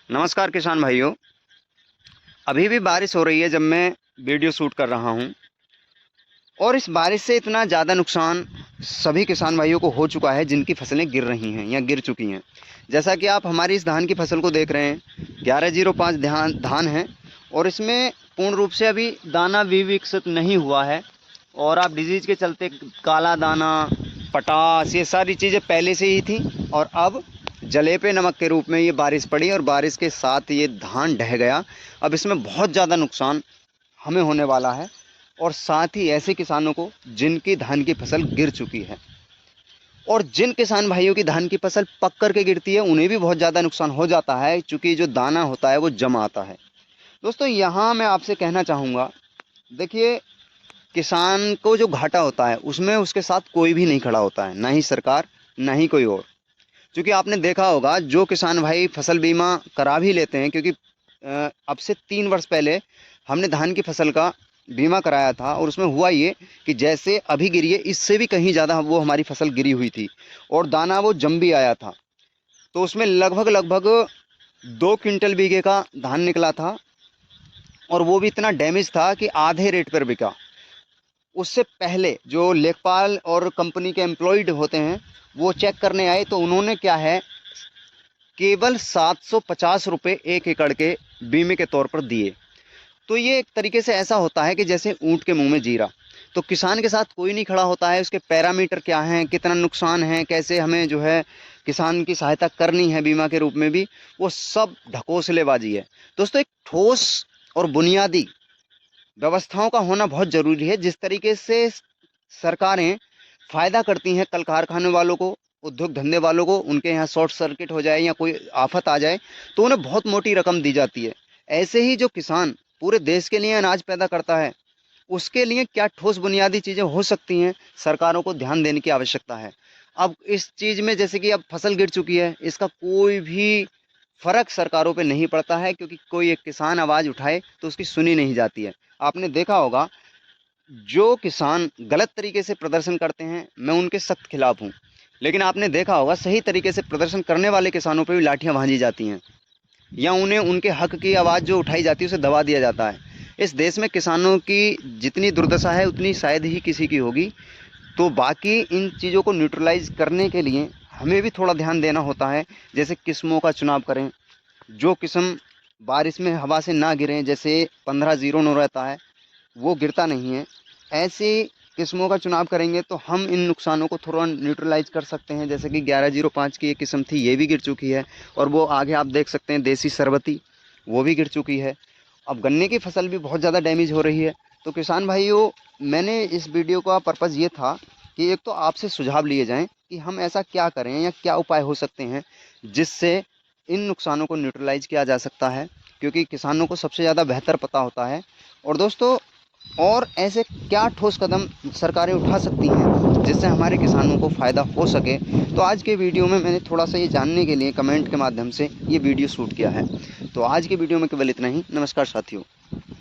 नमस्कार किसान भाइयों। अभी भी बारिश हो रही है जब मैं वीडियो शूट कर रहा हूं, और इस बारिश से इतना ज़्यादा नुकसान सभी किसान भाइयों को हो चुका है जिनकी फसलें गिर रही हैं या गिर चुकी हैं। जैसा कि आप हमारी इस धान की फसल को देख रहे हैं, 1105 धान है, और इसमें पूर्ण रूप से अभी दाना भी विकसित नहीं हुआ है। और आप डिजीज़ के चलते काला दाना, पटास, ये सारी चीज़ें पहले से ही थी, और अब जलेपे नमक के रूप में ये बारिश पड़ी और बारिश के साथ ये धान ढह गया। अब इसमें बहुत ज़्यादा नुकसान हमें होने वाला है, और साथ ही ऐसे किसानों को जिनकी धान की फसल गिर चुकी है, और जिन किसान भाइयों की धान की फसल पक करके गिरती है उन्हें भी बहुत ज़्यादा नुकसान हो जाता है, क्योंकि जो दाना होता है वो जम आता है। दोस्तों, यहाँ मैं आपसे कहना चाहूँगा, देखिए, किसान को जो घाटा होता है उसमें उसके साथ कोई भी नहीं खड़ा होता है, ना ही सरकार, ना ही कोई और। क्योंकि आपने देखा होगा, जो किसान भाई फसल बीमा करा भी लेते हैं, क्योंकि अब से 3 वर्ष पहले हमने धान की फसल का बीमा कराया था, और उसमें हुआ ये कि जैसे अभी गिरी है इससे भी कहीं ज़्यादा वो हमारी फसल गिरी हुई थी, और दाना वो जम भी आया था। तो उसमें लगभग लगभग 2 क्विंटल बीघे का धान निकला था, और वो भी इतना डैमेज था कि आधे रेट पर बिका। उससे पहले जो लेखपाल और कंपनी के एम्प्लॉयड होते हैं वो चेक करने आए, तो उन्होंने क्या है, केवल 750 रुपये 1 एकड़ के बीमे के तौर पर दिए। तो ये एक तरीके से ऐसा होता है कि जैसे ऊँट के मुंह में जीरा। तो किसान के साथ कोई नहीं खड़ा होता है, उसके पैरामीटर क्या हैं, कितना नुकसान है, कैसे हमें जो है किसान की सहायता करनी है बीमा के रूप में भी, वो सब ढकोसलेबाजी है। दोस्तों, एक ठोस और बुनियादी व्यवस्थाओं का होना बहुत ज़रूरी है। जिस तरीके से सरकारें फ़ायदा करती हैं कल कारखाने वालों को, उद्योग धंधे वालों को, उनके यहाँ शॉर्ट सर्किट हो जाए या कोई आफत आ जाए तो उन्हें बहुत मोटी रकम दी जाती है। ऐसे ही जो किसान पूरे देश के लिए अनाज पैदा करता है, उसके लिए क्या ठोस बुनियादी चीज़ें हो सकती हैं, सरकारों को ध्यान देने की आवश्यकता है। अब इस चीज़ में जैसे कि अब फसल गिर चुकी है, इसका कोई भी फ़र्क सरकारों पे नहीं पड़ता है, क्योंकि कोई एक किसान आवाज़ उठाए तो उसकी सुनी नहीं जाती है। आपने देखा होगा, जो किसान गलत तरीके से प्रदर्शन करते हैं मैं उनके सख्त खिलाफ हूँ, लेकिन आपने देखा होगा सही तरीके से प्रदर्शन करने वाले किसानों पे भी लाठियाँ भांजी जाती हैं, या उन्हें उनके हक की आवाज़ जो उठाई जाती है उसे दबा दिया जाता है। इस देश में किसानों की जितनी दुर्दशा है उतनी शायद ही किसी की होगी। तो बाकी इन चीज़ों को न्यूट्रलाइज करने के लिए हमें भी थोड़ा ध्यान देना होता है। जैसे किस्मों का चुनाव करें, जो किस्म बारिश में हवा से ना गिरें, जैसे 1509 रहता है वो गिरता नहीं है, ऐसी किस्मों का चुनाव करेंगे तो हम इन नुकसानों को थोड़ा न्यूट्रलाइज कर सकते हैं। जैसे कि 1105 की एक किस्म थी, ये भी गिर चुकी है, और वो आगे आप देख सकते हैं देसी सरबती, वो भी गिर चुकी है। अब गन्ने की फसल भी बहुत ज़्यादा डैमेज हो रही है। तो किसान भाइयों, मैंने इस वीडियो का पर्पज़ ये था कि एक तो आपसे सुझाव लिए जाएं कि हम ऐसा क्या करें या क्या उपाय हो सकते हैं जिससे इन नुकसानों को न्यूट्रलाइज किया जा सकता है, क्योंकि किसानों को सबसे ज़्यादा बेहतर पता होता है। और दोस्तों, और ऐसे क्या ठोस कदम सरकारें उठा सकती हैं जिससे हमारे किसानों को फ़ायदा हो सके। तो आज के वीडियो में मैंने थोड़ा सा ये जानने के लिए कमेंट के माध्यम से ये वीडियो शूट किया है। तो आज की वीडियो में केवल इतना ही। नमस्कार साथियों।